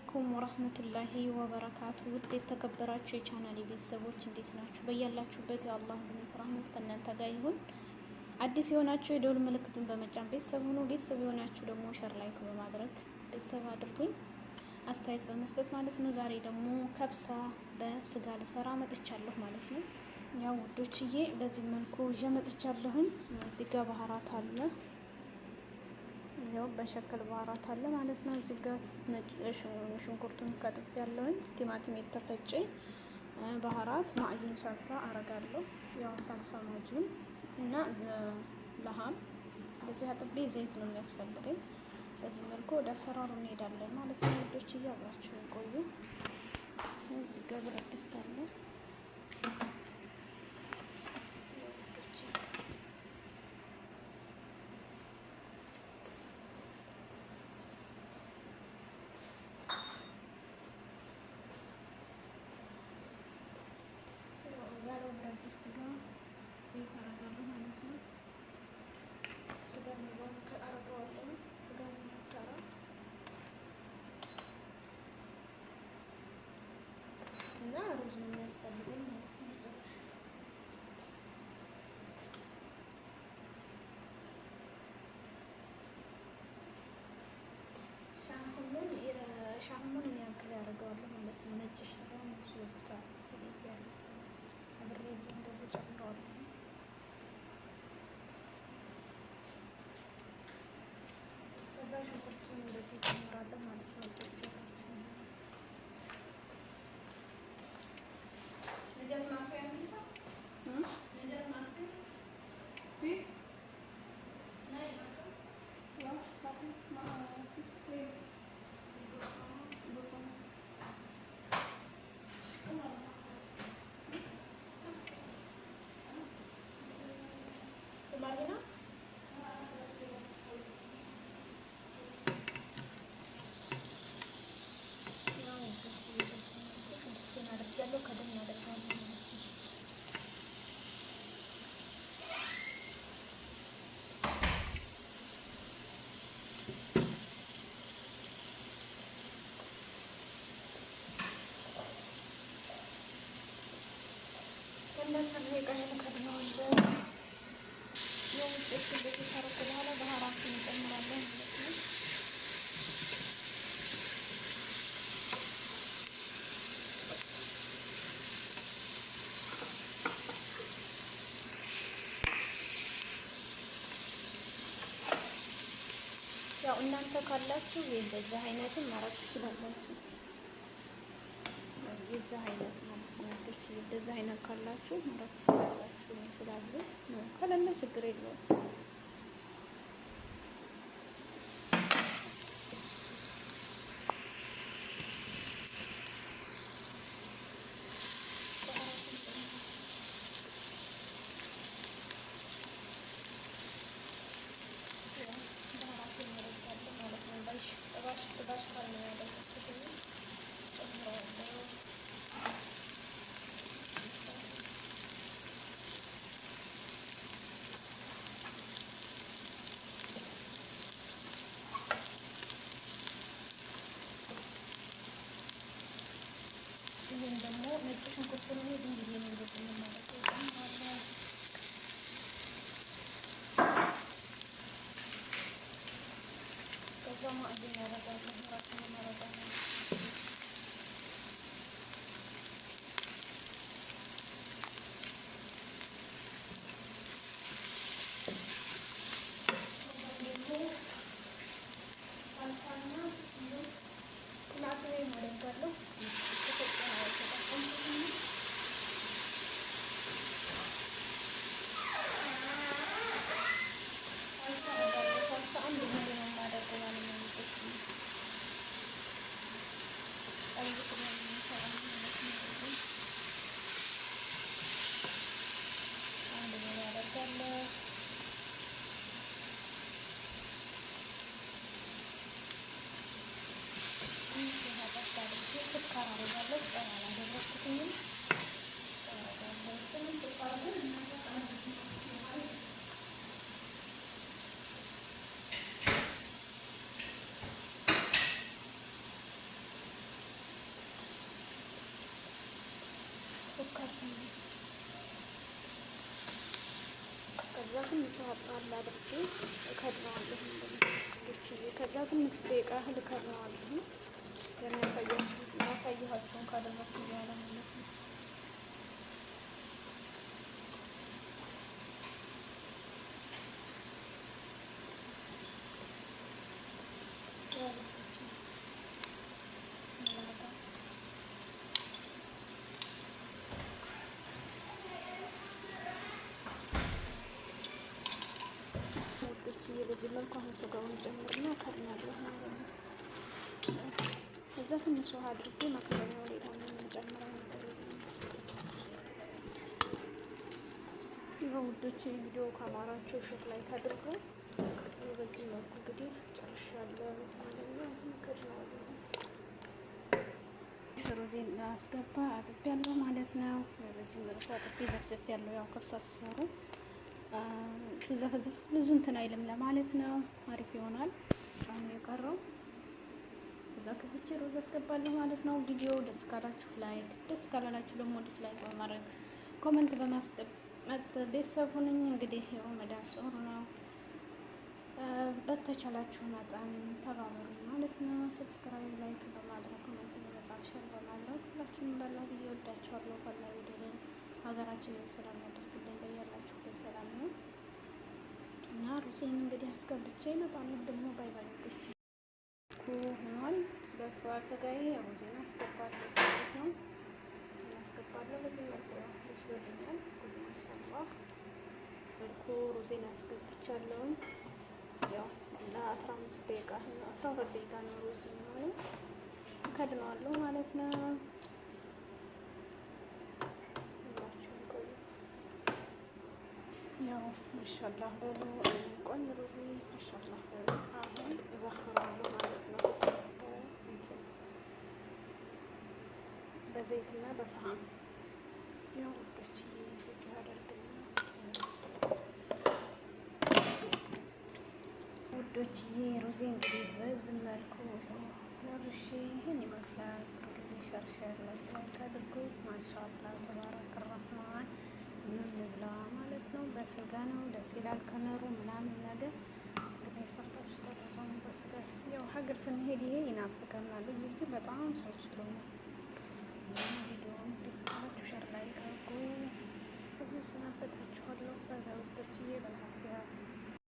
አለይኩም ወራህመቱላሂ ወበረካቱ። ውድ የተከበራችሁ የቻናሌ ቤተሰቦች እንዴት ናችሁ? በያላችሁበት የአላህ ዝነት ረህመት ከእናንተ ጋር ይሁን። አዲስ የሆናችሁ የደውል ምልክቱን በመጫን ቤተሰብ ሁኑ። ቤተሰብ የሆናችሁ ደግሞ ሸር ላይክ በማድረግ ቤተሰብ አድርጉኝ፣ አስተያየት በመስጠት ማለት ነው። ዛሬ ደግሞ ከብሳ በስጋ ልሰራ መጥቻለሁ ማለት ነው። ያው ውዶችዬ በዚህ መልኩ ይዤ መጥቻለሁኝ። እዚህ ጋር ባህራት አለ፣ ያው በሸክል ባህራት አለ ማለት ነው። እዚህ ጋር ነጭ ሽንኩርቱን ከጥፍ ያለውኝ፣ ቲማቲም የተፈጨ ባህራት፣ ማዕጂን ሳልሳ አረጋለሁ። ያው ሳልሳ ማዕጂን እና ለሃም እንደዚህ አጥቤ ዘይት ነው የሚያስፈልገኝ። በዚህ መልኩ ወደ አሰራሩ እንሄዳለን ማለት ነው። ውዶች እያብራችሁ ቆዩ። እዚህ ጋር ብረት ድስት አለ። ብረት ድስት ጋር ዘይት አረጋለሁ ማለት ነው። ስጋ ሚሆን ከአረገዋለሁ ስጋ ሚሰራ እና ሩዝ ነው የሚያስፈልገኝ ማለት ነው። ሻሙን የሚያክል ያደርገዋለሁ ማለት ነው። ነጭ ሽሮ እሱ ይወዱታል። ስቤት ያሉት አብሬ እንደዚህ ጨምረዋለሁ። ከዛ ሽንኩርቱን እንደዚህ ጨምራለሁ ማለት ነው። ወጦች ያላችሁ ያለው ከደም ያደርጋል። ከነሰም የቀረን ከድነዋለን። የውስጥ እንደዚህ ታረቁ በኋላ ባህራቱን እንጨምራለን ማለት ነው። ያው እናንተ ካላችሁ የዚህ አይነትን ማረግ ትችላላችሁ። የዚህ አይነት ማለት ነው። እንደዚህ አይነት ካላችሁ ማረግ ትችላላችሁ። ስላሉ ከሌለ ችግር የለውም። ይሄን ደግሞ ነጭ ሽንኩርት ነው። ዝም ብዬ ነው እንደዚህ የማደርገው ማለት ነው። ከዛ ማዕጂን ያደርጋለሁ ራሱን ማረጋለሁ። ሳልሳና ቲማቲም ያደርጋለሁ። ስኳር ትንሽ ከዛ ትንሽ ውሃ ጣል አድርጌ እከድነዋለሁ። ከዛ ትንሽ ደቂቃ ያህል እከድነዋለሁ። ያሳየኋቸውን ካደረኩ በኋላ ማለት ነው። በዚህ መልኩ አሁን ስጋውን ጨምርና ከድናለሁ ማለት ነው። እዛ ትንሽ ውሃ አድርጌ መክረኛው ሌላ የምንጨምረው ነገር ይኸው ውዶች፣ ቪዲዮ ካማራችሁ ሾት ላይ ታድርጉ። በዚህ መልኩ እንግዲህ ጨርሻለሁ ማለት ነው። ከድናለሁ ሩዜን አስገባ አጥቤያለሁ ማለት ነው። በዚህ መልኩ አጥቤ ዘፍዘፍ ያለው ያው ከብሳ ሲሰሩ ስዘፈዝፍ ብዙ እንትን አይልም ለማለት ነው። አሪፍ ይሆናል። አሁን የቀረው እዛ ከፍቼ ሩዝ አስገባለሁ ማለት ነው። ቪዲዮ ደስ ካላችሁ ላይክ፣ ደስ ካላላችሁ ደግሞ ዲስላይክ በማድረግ ኮመንት በማስቀመጥ ቤተሰብ ሁኑኝ። እንግዲህ የረመዳን ጾም ነው። በተቻላችሁ መጠን ተባበሩ ማለት ነው። ሰብስክራይብ፣ ላይክ በማድረግ ኮመንት በመጻፍ ሸር በማድረግ ሁላችሁም እንዳላ ብዬ ወዳችኋለሁ። ፈላጊ ደለን ሀገራችንን ሰላም ያደርግልን። በያላችሁበት ሰላም ነው እና ሩዜን እንግዲህ አስገብቼ እመጣለሁ ደግሞ ባይ ባይ ወዶች ሆኗል። ስለሱ አሰጋዬ ሩዜን አስገባለሁ ማለት ነው። ሩዜን አስገባለሁ በዚህ መልኩ ይስወልኛል። ማሻአላህ መልኩ ሩዜን አስገብቻለሁ። ያው ለ15 ደቂቃ እና 12 ደቂቃ ነው ሩዝ የሚሆነው። ከድነዋለሁ ማለት ነው። ያው ማሻአላህ በሉ ቆን ሩዝ ማሻአላህ በሉ። አሁን እበክራለሁ ማለት ነው። በዘይትና በፈሃም ያው ወዶች እንደዚህ አደርግና ውዶችዬ ሩዜ እንግዲህ በዚህ መልኩ ጨርሼ ይህን ይመስላል። እንግዲህ ሸርሸር ላይ አድርጉ። ማሻአላህ ተባረከ ረህማን ምን ብላ ማለት ነው። በስጋ ነው ደስ ይላል ከለሩ ምናምን ነገር እንግዲህ ሰርታችሁ ተጠቀሙ። በስጋ ያው ሀገር ስንሄድ ይሄ ይናፍቀናል። እዚህ ግን በጣም ሰልችቶ ነው። ቪዲዮውን ደስ ካላችሁ ሸር ላይ አድርጉ። እዚሁ ሰናበታችኋለሁ። በጋ ውዶችዬ በናፍያ